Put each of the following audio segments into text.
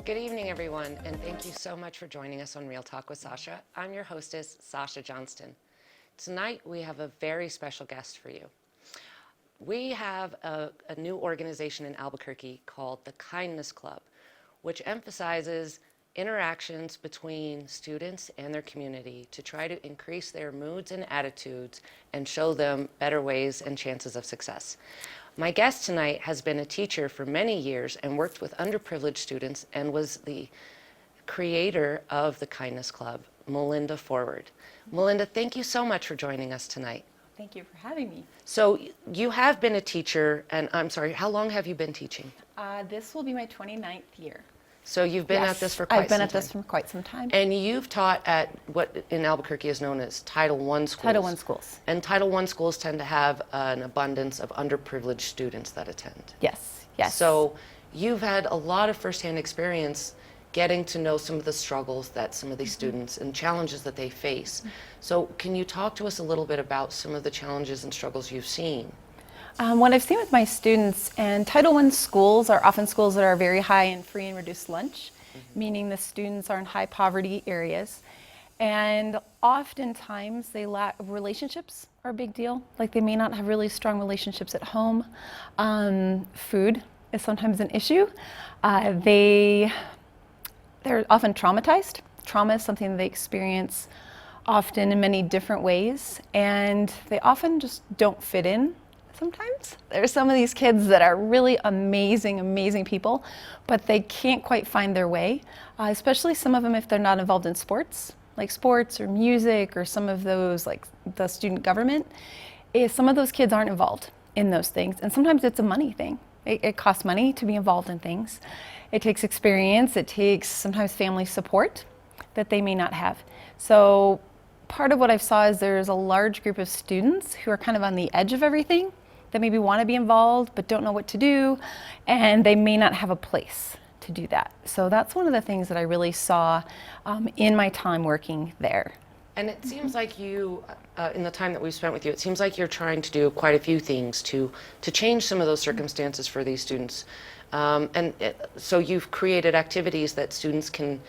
Good evening, everyone, and thank you so much for joining us on Real Talk with Sacha. I'm your hostess, Sacha Johnston. Tonight, we have a very special guest for you. We have a new organization in Albuquerque called the Kindness Club, which emphasizes interactions between students and their community to try to increase their moods and attitudes and show them better ways and chances of success. My guest tonight has been a teacher for many years and worked with underprivileged students and was the creator of the Kindness Club, Melinda Forward. Melinda, thank you so much for joining us tonight. Thank you for having me. So you have been a teacher, and I'm sorry, how long have you been teaching? This will be my 29th year. So you've been at this for quite some time. I've been at this for quite some time. And you've taught at what in Albuquerque is known as Title I schools. Title I schools. And Title I schools tend to have an abundance of underprivileged students that attend. Yes, yes. So you've had a lot of firsthand experience getting to know some of the struggles that some of these students and challenges that they face. So can you talk to us a little bit about some of the challenges and struggles you've seen? What I've seen with my students, and Title I schools are often schools that are very high in free and reduced lunch, meaning the students are in high poverty areas. And oftentimes they lack relationships are a big deal. Like they may not have really strong relationships at home. Food is sometimes an issue. They're often traumatized. Trauma is something that they experience often in many different ways, and they often just don't fit in. Sometimes there's some of these kids that are really amazing people, but they can't quite find their way, especially some of them if they're not involved in sports, like sports or music or some of those like the student government. Some of those kids aren't involved in those things, and sometimes it's a money thing. It costs money to be involved in things. It takes experience, it takes sometimes family support that they may not have. So part of what I saw is there's a large group of students who are kind of on the edge of everything, that maybe want to be involved but don't know what to do, and they may not have a place to do that. So that's one of the things that I really saw in my time working there. And it seems like you, in the time that we've spent with you, it seems like you're trying to do quite a few things to change some of those circumstances for these students. So you've created activities that students can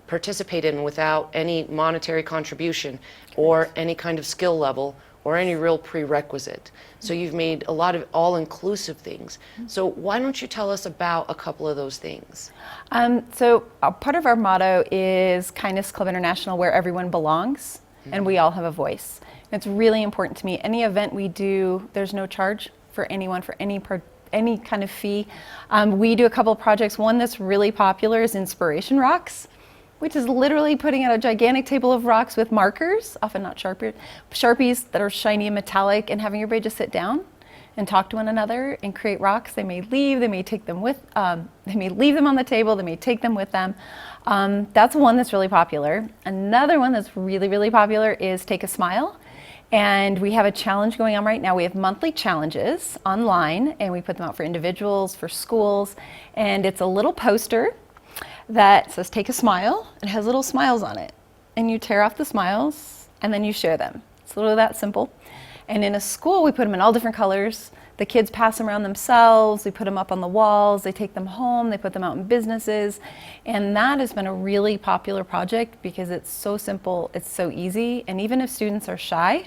participate in without any monetary contribution or any kind of skill level or any real prerequisite. So you've made a lot of all-inclusive things. So why don't you tell us about a couple of those things? So part of our motto is Kindness Club International, where everyone belongs and we all have a voice. It's really important to me. Any event we do, there's no charge for anyone for any kind of fee. We do a couple of projects. One that's really popular is Inspiration Rocks, which is literally putting out a gigantic table of rocks with markers, often not Sharpies that are shiny and metallic, and having everybody just sit down and talk to one another and create rocks. They may leave, they may take them with, they may leave them on the table, they may take them with them. That's one that's really popular. Another one that's really popular is Take a Smile. And we have a challenge going on right now. We have monthly challenges online, and we put them out for individuals, for schools, and it's a little poster that says take a smile. It has little smiles on it, and you tear off the smiles and then you share them. It's literally that simple. And in a school we put them in all different colors. The kids pass them around themselves, we put them up on the walls, they take them home, they put them out in businesses, and that has been a really popular project because it's so simple, it's so easy, and even if students are shy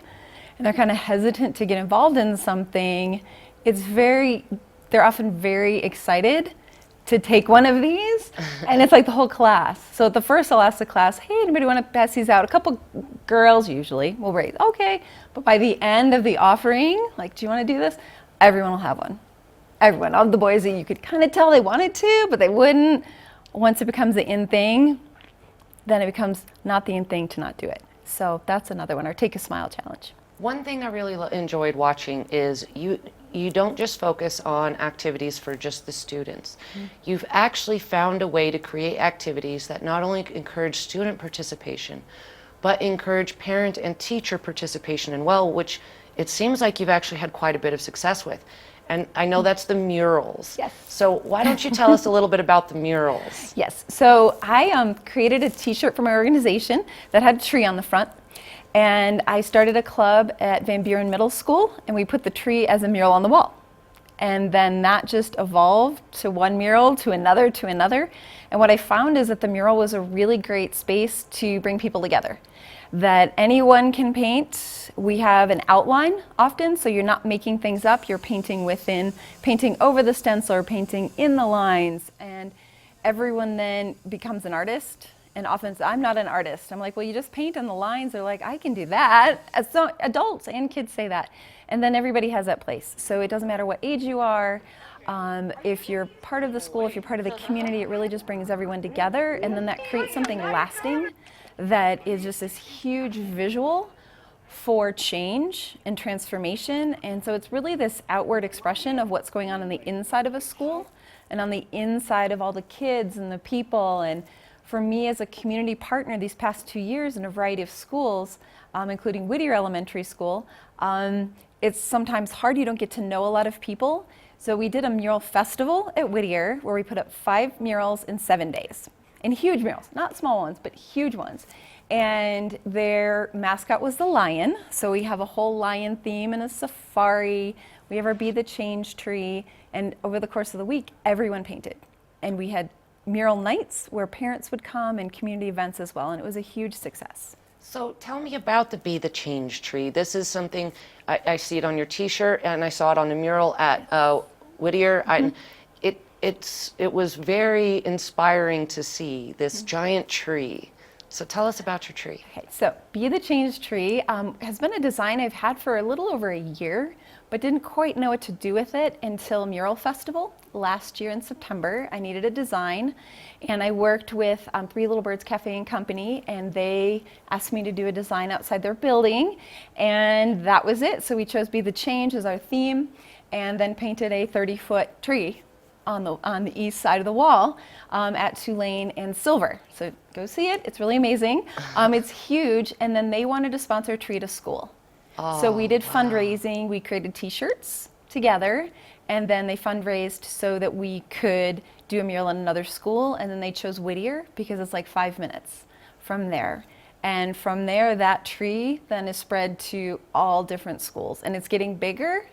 and they're kind of hesitant to get involved in something, they're often very excited to take one of these, and it's like the whole class. So at the first I'll ask the class, hey, anybody want to pass these out? A couple girls usually will raise, okay. But by the end of the offering, like, do you want to do this? Everyone will have one. Everyone, all the boys that you could kind of tell they wanted to, but they wouldn't. Once it becomes the in thing, then it becomes not the in thing to not do it. So that's another one, our Take a Smile challenge. One thing I really enjoyed watching is you don't just focus on activities for just the students. You've actually found a way to create activities that not only encourage student participation, but encourage parent and teacher participation as well, which it seems like you've actually had quite a bit of success with. And I know that's the murals. Yes. So why don't you tell us a little bit about the murals? Yes. So I created a t-shirt for my organization that had a tree on the front. And I started a club at Van Buren Middle School, and we put the tree as a mural on the wall. And then that just evolved to one mural, to another, to another. And what I found is that the mural was a really great space to bring people together. That anyone can paint. We have an outline often, so you're not making things up, you're painting within, painting over the stencil or painting in the lines. And everyone then becomes an artist. And often I'm not an artist. I'm like, well, you just paint in the lines. They're like, I can do that. So adults and kids say that. And then everybody has that place. So it doesn't matter what age you are. If you're part of the school, if you're part of the community, it really just brings everyone together. And then that creates something lasting that is just this huge visual for change and transformation. And so it's really this outward expression of what's going on the inside of a school and on the inside of all the kids and the people. And for me as a community partner these past 2 years in a variety of schools, including Whittier Elementary School, it's sometimes hard. You don't get to know a lot of people. So we did a mural festival at Whittier where we put up 5 murals in 7 days. And huge murals, not small ones, but huge ones. And their mascot was the lion. So we have a whole lion theme and a safari. We have our Be the Change tree. And over the course of the week, everyone painted. And we had mural nights where parents would come and community events as well. And it was a huge success. So tell me about the Be the Change tree. This is something, I see it on your t-shirt and I saw it on the mural at Whittier. It was very inspiring to see this giant tree. So tell us about your tree. Okay, so Be the Change tree has been a design I've had for a little over a year, but didn't quite know what to do with it until Mural Festival last year in September. I needed a design, and I worked with Three Little Birds Cafe and Company, and they asked me to do a design outside their building, and that was it. So we chose Be the Change as our theme, and then painted a 30-foot tree on the east side of the wall at Tulane and Silver. So go see it, it's really amazing. It's huge, and then they wanted to sponsor a tree to school. So we did fundraising, we created t-shirts together, and then they fundraised so that we could do a mural in another school, and then they chose Whittier because it's like 5 minutes from there. And from there, that tree then is spread to all different schools. And it's getting bigger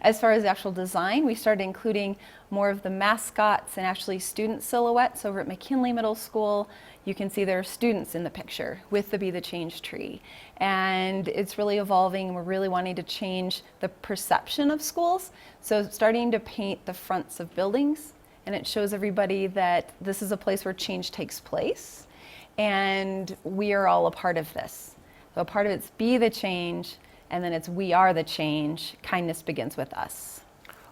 as far as the actual design. We started including more of the mascots and actually student silhouettes over at McKinley Middle School. You can see there are students in the picture with the Be the Change tree. And it's really evolving. We're really wanting to change the perception of schools. So starting to paint the fronts of buildings. And it shows everybody that this is a place where change takes place. And we are all a part of this. So a part of it's Be the Change, and then it's We Are the Change. Kindness begins with us.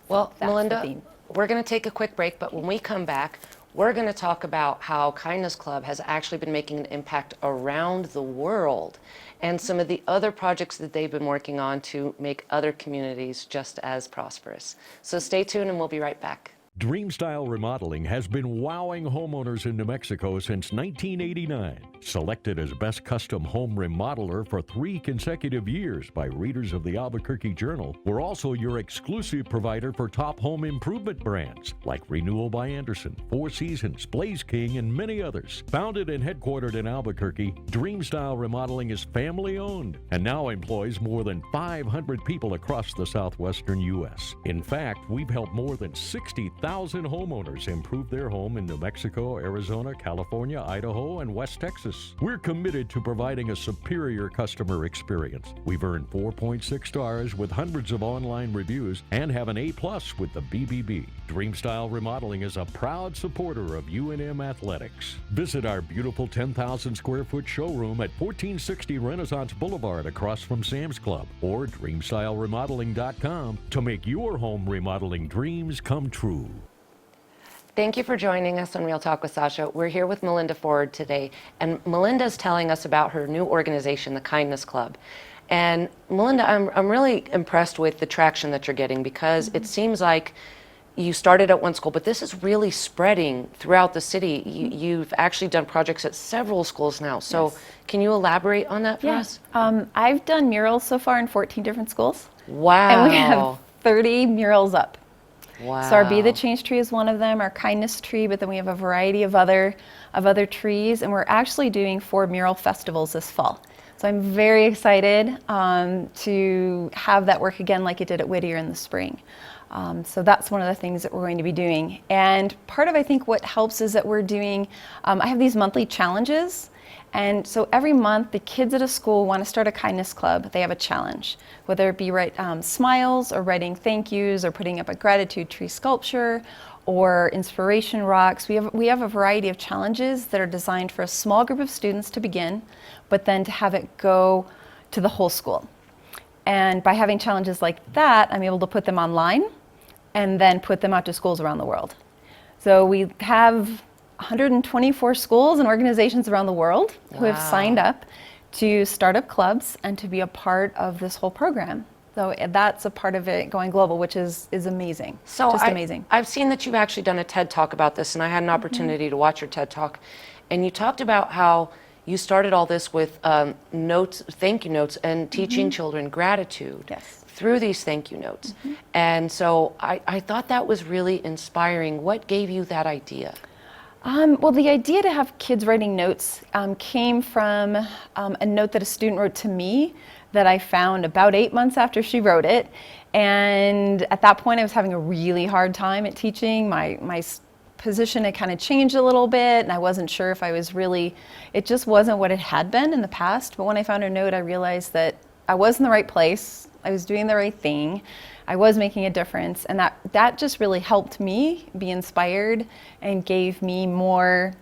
Well, That's Melinda, we're going to take a quick break, but when we come back, we're going to talk about how Kindness Club has actually been making an impact around the world and some of the other projects that they've been working on to make other communities just as prosperous. So stay tuned and we'll be right back. Dreamstyle Remodeling has been wowing homeowners in New Mexico since 1989. Selected as Best Custom Home Remodeler for 3 consecutive years by readers of the Albuquerque Journal, we're also your exclusive provider for top home improvement brands like Renewal by Anderson, Four Seasons, Blaze King, and many others. Founded and headquartered in Albuquerque, Dreamstyle Remodeling is family-owned and now employs more than 500 people across the southwestern U.S. In fact, we've helped more than 60,000 homeowners improve their home in New Mexico, Arizona, California, Idaho, and West Texas. We're committed to providing a superior customer experience. We've earned 4.6 stars with hundreds of online reviews and have an A+ with the BBB. Dreamstyle Remodeling is a proud supporter of UNM Athletics. Visit our beautiful 10,000 square foot showroom at 1460 Renaissance Boulevard across from Sam's Club or dreamstyleremodeling.com to make your home remodeling dreams come true. Thank you for joining us on Real Talk with Sacha. We're here with Melinda Ford today, and Melinda's telling us about her new organization, the Kindness Club. And Melinda, I'm really impressed with the traction that you're getting because it seems like you started at one school, but this is really spreading throughout the city. You've actually done projects at several schools now. So can you elaborate on that for us? I've done murals so far in 14 different schools. Wow. And we have 30 murals up. Wow. So our Be the Change tree is one of them, our Kindness tree, but then we have a variety of other trees, and we're actually doing 4 mural festivals this fall. So I'm very excited to have that work again like it did at Whittier in the spring. So that's one of the things that we're going to be doing. And part of, I think, what helps is that we're doing, I have these monthly challenges. And so every month, the kids at a school want to start a kindness club. They have a challenge, whether it be write smiles or writing thank yous or putting up a gratitude tree sculpture or inspiration rocks. We have a variety of challenges that are designed for a small group of students to begin, but then to have it go to the whole school. And by having challenges like that, I'm able to put them online and then put them out to schools around the world. So we have 124 schools and organizations around the world who have signed up to start up clubs and to be a part of this whole program. So that's a part of it going global, which is amazing. So just amazing. I've seen that you've actually done a TED Talk about this, and I had an opportunity to watch your TED Talk. And you talked about how you started all this with notes, thank you notes, and teaching children gratitude through these thank you notes. And so I thought that was really inspiring. What gave you that idea? Well, the idea to have kids writing notes came from a note that a student wrote to me that I found about 8 months after she wrote it. And at that point, I was having a really hard time at teaching. My position had kind of changed a little bit, and I wasn't sure if I was really, it just wasn't what it had been in the past. But when I found her note, I realized that I was in the right place, I was doing the right thing, I was making a difference, and that just really helped me be inspired and gave me more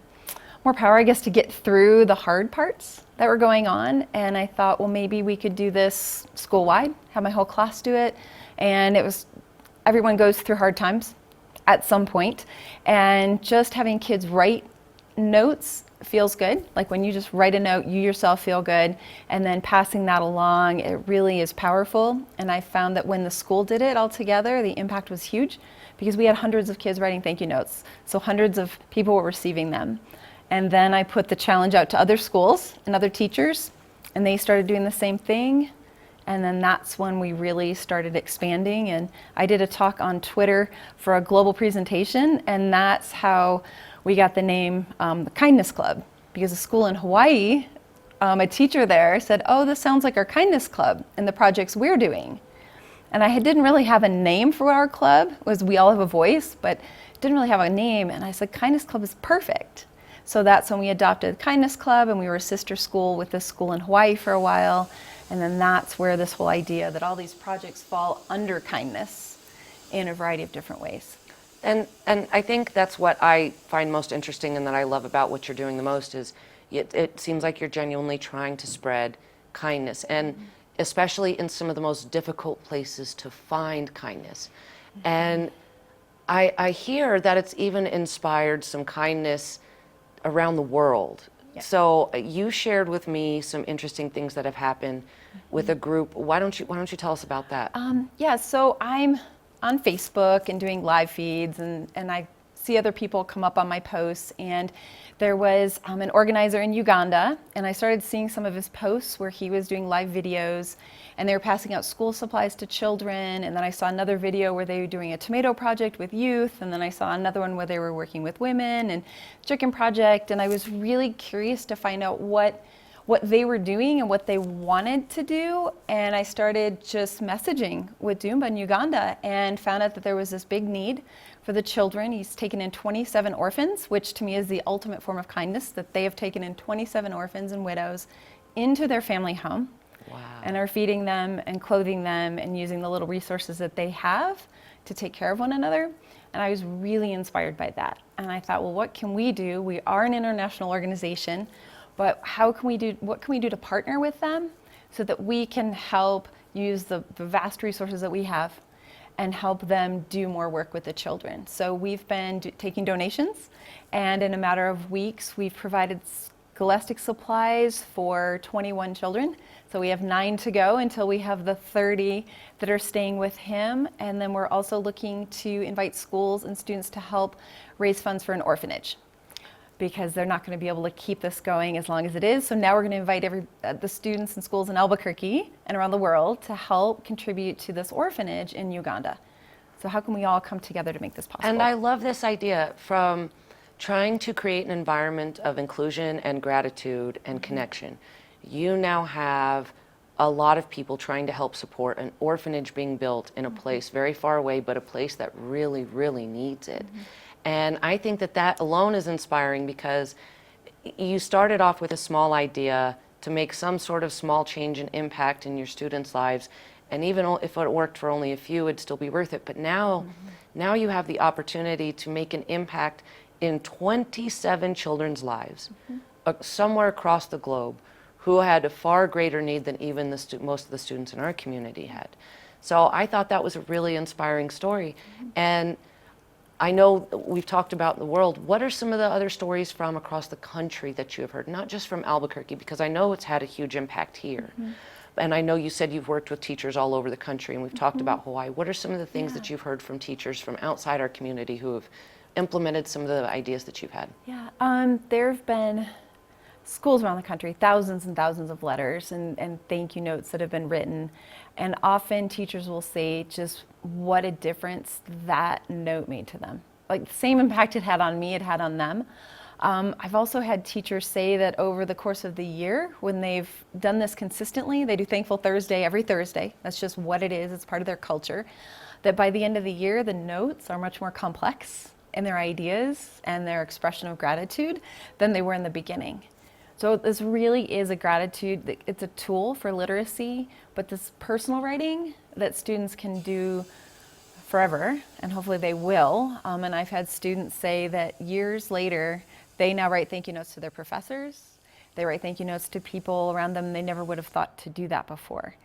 power, I guess, to get through the hard parts that were going on. And I thought, well, maybe we could do this school-wide, have my whole class do it. And everyone goes through hard times at some point, and just having kids write notes feels good. Like when you just write a note, you yourself feel good, and then passing that along, it really is powerful. And I found that when the school did it all together, the impact was huge, because we had hundreds of kids writing thank you notes. So hundreds of people were receiving them. And then I put the challenge out to other schools and other teachers, and they started doing the same thing. And then that's when we really started expanding. And I did a talk on Twitter for a global presentation, and that's how we got the name the Kindness Club, because a school in Hawaii, a teacher there said, oh, this sounds like our Kindness Club and the projects we're doing. And I didn't really have a name for our club. It was we all have a voice, but didn't really have a name. And I said, Kindness Club is perfect. So that's when we adopted Kindness Club, and we were a sister school with this school in Hawaii for a while. And then that's where this whole idea that all these projects fall under kindness in a variety of different ways. And I think that's what I find most interesting and that I love about what you're doing the most is it seems like you're genuinely trying to spread kindness, and especially in some of the most difficult places to find kindness. And I hear that it's even inspired some kindness around the world. So you shared with me some interesting things that have happened with a group. Why don't you tell us about that? Yeah, so I'm on Facebook and doing live feeds, and I see other people come up on my posts, and there was an organizer in Uganda, and I started seeing some of his posts where he was doing live videos, and they were passing out school supplies to children. And then I saw another video where they were doing a tomato project with youth, and then I saw another one where they were working with women and chicken project, and I was really curious to find out what they were doing and what they wanted to do. And I started just messaging with Dumba in Uganda and found out that there was this big need for the children. He's taken in 27 orphans, which to me is the ultimate form of kindness, that they have taken in 27 orphans and widows into their family home. Wow. And are feeding them and clothing them and using the little resources that they have to take care of one another. And I was really inspired by that. And I thought, well, what can we do? We are an international organization, but what can we do to partner with them so that we can help use the vast resources that we have and help them do more work with the children? So we've been taking donations, and in a matter of weeks, we've provided scholastic supplies for 21 children. So we have 9 to go until we have the 30 that are staying with him. And then we're also looking to invite schools and students to help raise funds for an orphanage, because they're not going to be able to keep this going as long as it is. So now we're going to invite the students and schools in Albuquerque and around the world to help contribute to this orphanage in Uganda. So how can we all come together to make this possible? And I love this idea, from trying to create an environment of inclusion and gratitude and connection. you now have a lot of people trying to help support an orphanage being built in a place very far away, but a place that really, really needs it. And I think that that alone is inspiring, because you started off with a small idea to make some sort of small change and impact in your students' lives. And even if it worked for only a few, it'd still be worth it. But now, now you have the opportunity to make an impact in 27 children's lives, somewhere across the globe, who had a far greater need than even most of the students in our community had. So I thought that was a really inspiring story. And I know we've talked about the world. What are some of the other stories from across the country that you have heard? Not just from Albuquerque, because I know it's had a huge impact here. And I know you said you've worked with teachers all over the country, and we've talked about Hawaii. What are some of the things that you've heard from teachers from outside our community who have implemented some of the ideas that you've had? Yeah, there have been schools around the country, thousands and thousands of letters and thank you notes that have been written. And often teachers will say just what a difference that note made to them. Like the same impact it had on me, it had on them. I've also had teachers say that over the course of the year, when they've done this consistently, they do Thankful Thursday every Thursday. That's just what it is. It's part of their culture. That by the end of the year, the notes are much more complex in their ideas and their expression of gratitude than they were in the beginning. So this really is a gratitude. It's a tool for literacy, but this personal writing that students can do forever, and hopefully they will. And I've had students say that years later, they now write thank you notes to their professors. They write thank you notes to people around them. They never would have thought to do that before.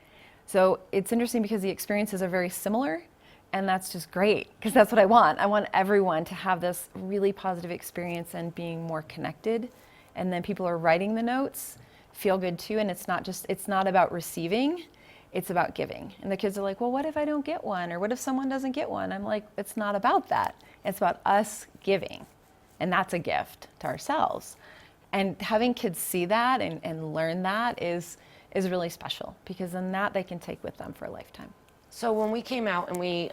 So it's interesting because the experiences are very similar, and that's just great, because that's what I want. I want everyone to have this really positive experience and being more connected. And then people are writing the notes, feel good too, and it's not about receiving, it's about giving. And the kids are like, well, what if I don't get one? Or what if someone doesn't get one? I'm like, it's not about that. It's about us giving. And that's a gift to ourselves. And having kids see that and learn that is really special, because then that they can take with them for a lifetime. So when we came out and we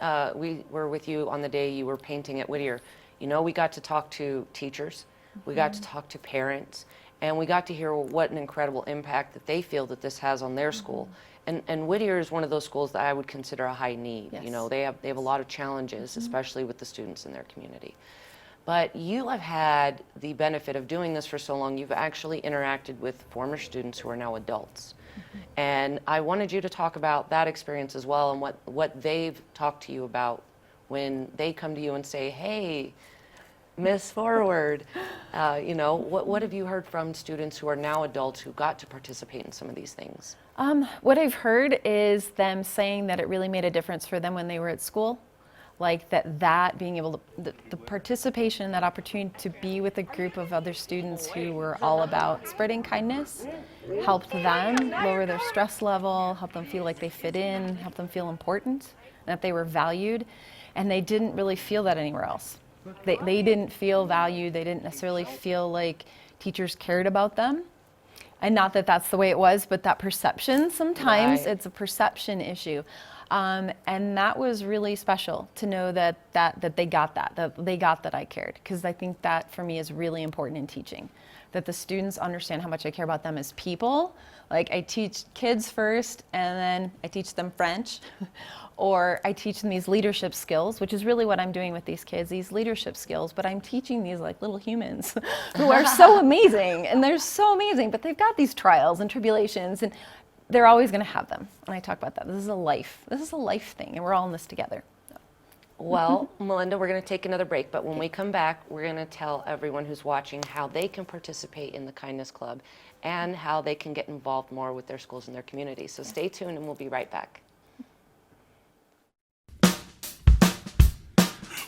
were with you on the day you were painting at Whittier, you know, we got to talk to teachers. We got to talk to parents, and we got to hear what an incredible impact that they feel that this has on their school. And Whittier is one of those schools that I would consider a high need. Yes. You know, they have a lot of challenges, especially with the students in their community. But you have had the benefit of doing this for so long. You've actually interacted with former students who are now adults. And I wanted you to talk about that experience as well, and what they've talked to you about when they come to you and say, hey, Miss Forward, you know, what have you heard from students who are now adults who got to participate in some of these things? What I've heard is them saying that it really made a difference for them when they were at school. Like that being able to, the participation, that opportunity to be with a group of other students who were all about spreading kindness, helped them lower their stress level, helped them feel like they fit in, helped them feel important, and that they were valued. And they didn't really feel that anywhere else. They didn't feel valued. They didn't necessarily feel like teachers cared about them. And not that that's the way it was, but that perception, sometimes it's a perception issue. And that was really special to know that they got that I cared. Because I think that for me is really important in teaching. That the students understand how much I care about them as people. Like I teach kids first, and then I teach them French. Or I teach them these leadership skills, which is really what I'm doing with these kids, these leadership skills, but I'm teaching these like little humans who are so amazing, and they're so amazing, but they've got these trials and tribulations, and they're always gonna have them. And I talk about that. This is a life thing, and we're all in this together. Well, Melinda, we're gonna take another break, but when we come back, we're gonna tell everyone who's watching how they can participate in the Kindness Club and how they can get involved more with their schools and their communities. So stay tuned, and we'll be right back.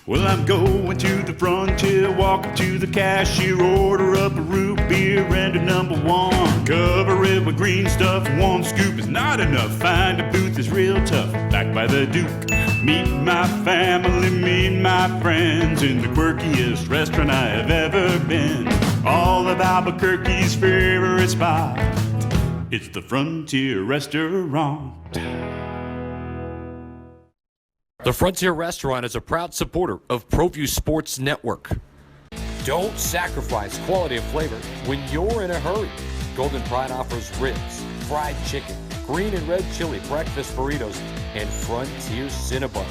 Well, I'm going to the frontier, walk up to the cashier, order up a root beer and a number one. Cover it with green stuff, one scoop is not enough. Find a booth is real tough, back by the Duke. Meet my family, meet my friends in the quirkiest restaurant I have ever been. All of Albuquerque's favorite spot, it's the Frontier Restaurant. The Frontier Restaurant is a proud supporter of ProView Sports Network. Don't sacrifice quality and flavor when you're in a hurry. Golden Pride offers ribs, fried chicken, green and red chili breakfast burritos, and Frontier Cinnabons.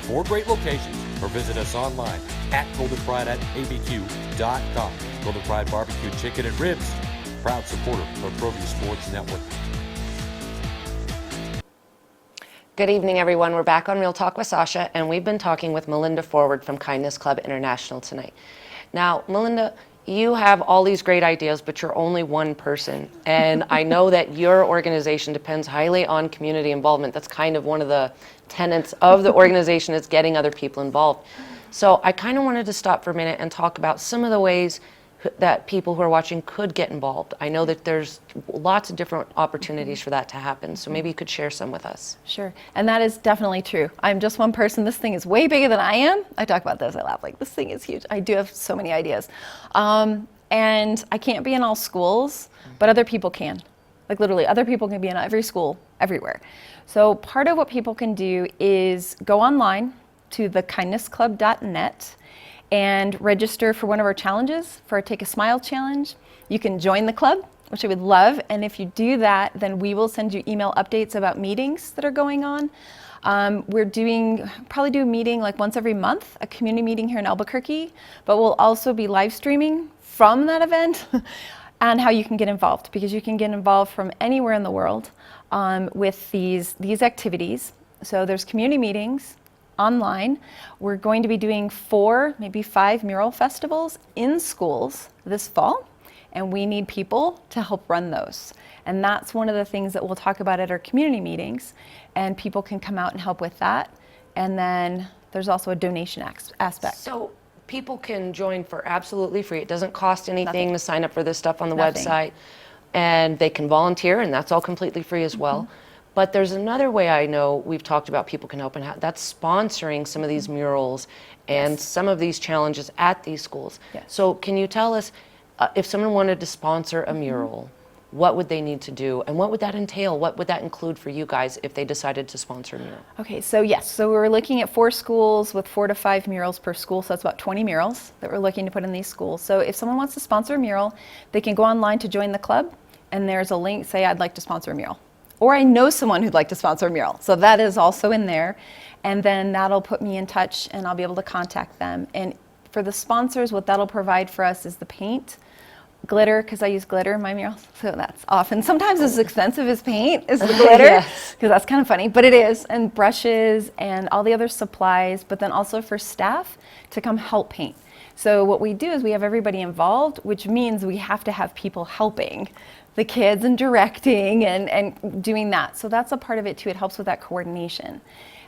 4 great locations, or visit us online at goldenprideabq.com. Golden Pride Barbecue Chicken and Ribs, proud supporter of ProView Sports Network. Good evening, everyone. We're back on Real Talk with Sacha, and we've been talking with Melinda Forward from Kindness Club International tonight. Now, Melinda, you have all these great ideas, but you're only one person. And I know that your organization depends highly on community involvement. That's kind of one of the tenets of the organization, is getting other people involved. So I kind of wanted to stop for a minute and talk about some of the ways that people who are watching could get involved. I know that there's lots of different opportunities for that to happen, so maybe you could share some with us. Sure, and that is definitely true. I'm just one person. This thing is way bigger than I am. I talk about this, I laugh, like, this thing is huge. I do have so many ideas. And I can't be in all schools, but other people can. Like literally, other people can be in every school, everywhere. So part of what people can do is go online to thekindnessclub.net and register for one of our challenges, for our Take a Smile challenge. You can join the club, which I would love. And if you do that, then we will send you email updates about meetings that are going on. We're probably do a meeting like once every month, a community meeting here in Albuquerque, but we'll also be live streaming from that event and how you can get involved, because you can get involved from anywhere in the world with these activities. So there's community meetings online. We're going to be doing 4, maybe 5 mural festivals in schools this fall, and we need people to help run those. And that's one of the things that we'll talk about at our community meetings, and people can come out and help with that. And then there's also a donation aspect. So people can join for absolutely free. It doesn't cost anything Nothing. to sign up for this stuff on the Nothing. website, and they can volunteer, and that's all completely free as well. But there's another way I know we've talked about people can help, and that's sponsoring some of these murals and some of these challenges at these schools. Yes. So can you tell us, if someone wanted to sponsor a mural, what would they need to do, and what would that entail? What would that include for you guys if they decided to sponsor a mural? Okay, so yes, so we're looking at 4 schools with 4 to 5 murals per school, so that's about 20 murals that we're looking to put in these schools. So if someone wants to sponsor a mural, they can go online to join the club, and there's a link, say I'd like to sponsor a mural. Or I know someone who'd like to sponsor a mural. So that is also in there. And then that'll put me in touch, and I'll be able to contact them. And for the sponsors, what that'll provide for us is the paint, glitter, because I use glitter in my murals. So that's often, sometimes as expensive as paint is the glitter, because that's kind of funny, but it is. And brushes and all the other supplies, but then also for staff to come help paint. So what we do is we have everybody involved, which means we have to have people helping the kids and directing and doing that. So that's a part of it too. It helps with that coordination.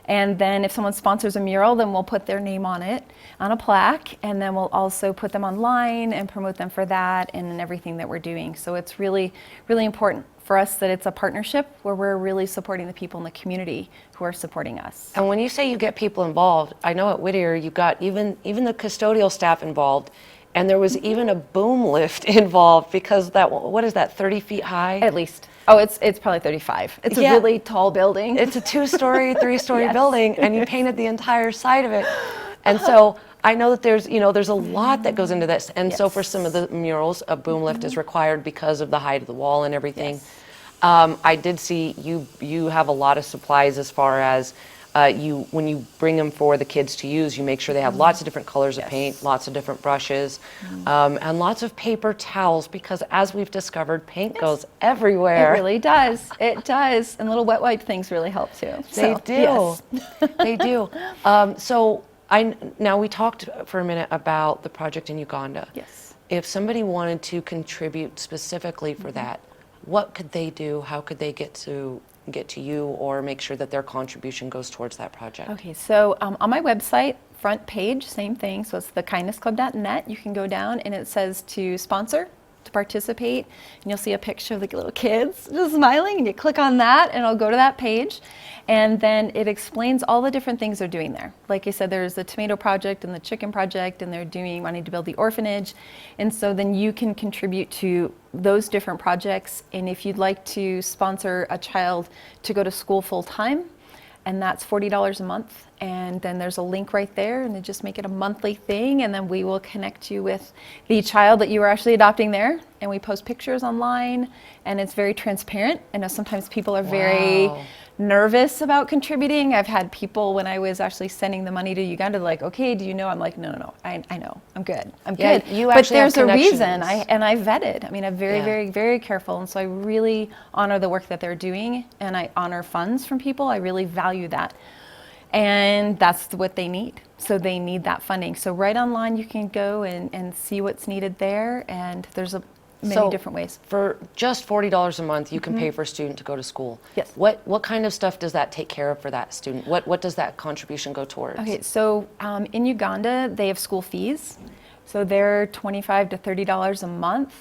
And then if someone sponsors a mural, then we'll put their name on it, on a plaque, and then we'll also put them online and promote them for that and in everything that we're doing. So it's really, really important for us that it's a partnership where we're really supporting the people in the community who are supporting us. And when you say you get people involved, I know at Whittier you got even the custodial staff involved, and there was even a boom lift involved, because that, what is that, 30 feet high? At least. Oh, it's probably 35. It's a really tall building. It's a 2-story, 3-story Yes. building, and you painted the entire side of it. And so I know that there's a lot that goes into this. And so for some of the murals, a boom lift is required because of the height of the wall and everything. Yes. I did see you have a lot of supplies as far as when you bring them for the kids to use, you make sure they have lots of different colors of paint, lots of different brushes, and lots of paper towels, because as we've discovered, paint goes everywhere. It really does. It does. And little wet wipe things really help too. They So, do. yes. They do. So now we talked for a minute about the project in Uganda. Yes. If somebody wanted to contribute specifically for that, what could they do? How could they get to you, or make sure that their contribution goes towards that project? Okay, so on my website, front page, same thing. So it's thekindnessclub.net. You can go down and it says to sponsor, to participate, and you'll see a picture of the little kids just smiling, and you click on that and it'll go to that page. And then it explains all the different things they're doing there. Like I said, there's the tomato project and the chicken project, and they're wanting to build the orphanage. And so then you can contribute to those different projects. And if you'd like to sponsor a child to go to school full time, and that's $40 a month. And then there's a link right there, and they just make it a monthly thing, and then we will connect you with the child that you are actually adopting there, and we post pictures online, and it's very transparent. I know sometimes people are very nervous about contributing. I've had people, when I was actually sending the money to Uganda, like, okay, do you know? I'm like, no, I know, I'm good, Yeah, good. you But actually have there's a reason, connections. I vetted. I mean, I'm very, Yeah. very, very careful, and so I really honor the work that they're doing, and I honor funds from people. I really value that. And that's what they need. So they need that funding. So right online, you can go and see what's needed there, and there's many different ways. For just $40 a month, you can pay for a student to go to school. Yes. What kind of stuff does that take care of for that student? What does that contribution go towards? Okay, so in Uganda, they have school fees. So they're $25 to $30 a month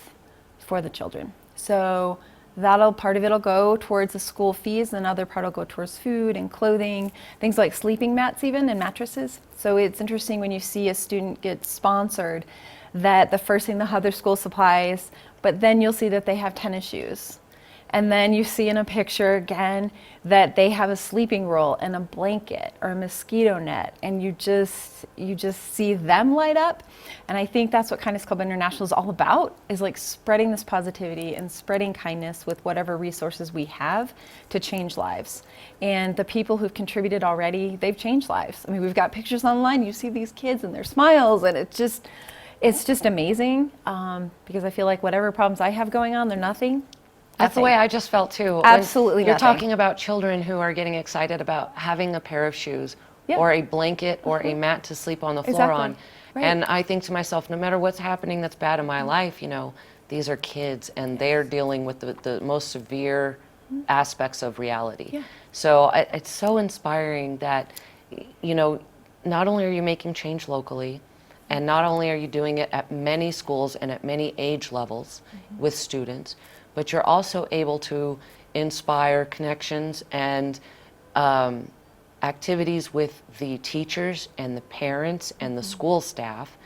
for the children. So part of it'll go towards the school fees, and another part will go towards food and clothing, things like sleeping mats even, and mattresses. So it's interesting when you see a student get sponsored that the first thing they'll have their school supplies, but then you'll see that they have tennis shoes. And then you see in a picture again that they have a sleeping roll and a blanket or a mosquito net, and you just see them light up. And I think that's what Kindness Club International is all about, is like spreading this positivity and spreading kindness with whatever resources we have to change lives. And the people who've contributed already, they've changed lives. I mean, we've got pictures online, you see these kids and their smiles, and it's just amazing, because I feel like whatever problems I have going on, they're nothing. That's the way I just felt too. Absolutely When you're nothing. talking about children who are getting excited about having a pair of shoes Yeah. or a blanket or a mat to sleep on the floor Exactly. on. Right. And I think to myself, no matter what's happening that's bad in my life, these are kids and they're dealing with the most severe aspects of reality. Yeah. So it's so inspiring that, not only are you making change locally, and not only are you doing it at many schools and at many age levels with students, but you're also able to inspire connections and activities with the teachers and the parents and the school staff.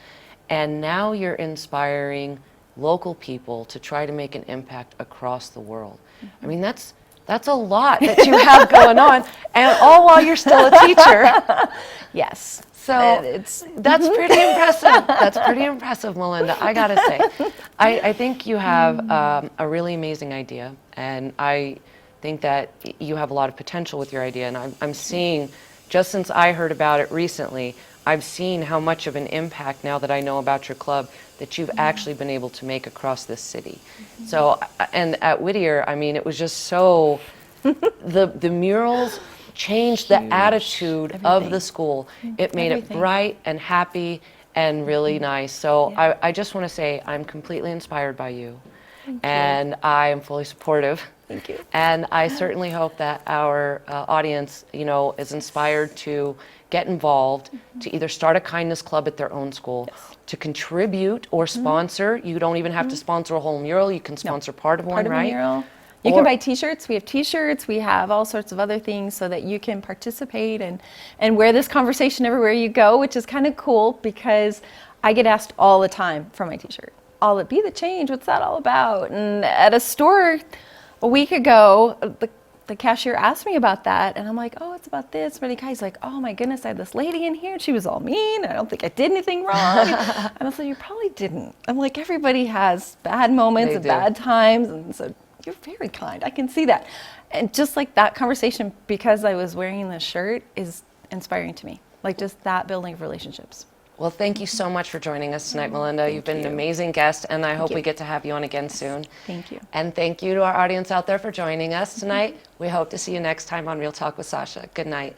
And now you're inspiring local people to try to make an impact across the world. I mean, that's a lot that you have going on, and all while you're still a teacher. Yes. So it's that's pretty impressive. That's pretty impressive, Melinda, I gotta say. I think you have a really amazing idea, and I think that you have a lot of potential with your idea, and I'm seeing, just since I heard about it recently, I've seen how much of an impact, now that I know about your club, that you've actually been able to make across this city. So, and at Whittier, I mean, it was just so, the murals changed the attitude of Everything. the school. It made Everything. it bright and happy and really nice. So I just want to say I'm completely inspired by you. And I am fully supportive. Thank you. And I certainly hope that our audience, is inspired to get involved, to either start a kindness club at their own school, to contribute or sponsor. You don't even have to sponsor a whole mural. You can sponsor part of one, part of right? a mural. You can buy t-shirts. We have t-shirts. We have all sorts of other things so that you can participate and wear this conversation everywhere you go, which is kind of cool because I get asked all the time for my t-shirt. Be the change. What's that all about? And at a store a week ago, the cashier asked me about that, and I'm like, oh, it's about this. But the guy's like, oh my goodness, I had this lady in here, and she was all mean. I don't think I did anything wrong. And I was like, you probably didn't. I'm like, everybody has bad moments They and do. bad times, and so you're very kind. I can see that. And just like that conversation, because I was wearing this shirt, is inspiring to me. Like just that building of relationships. Well, thank you so much for joining us tonight, Melinda. You've been an amazing guest, and I hope we get to have you on again soon. Thank you. And thank you to our audience out there for joining us tonight. We hope to see you next time on Real Talk with Sacha. Good night.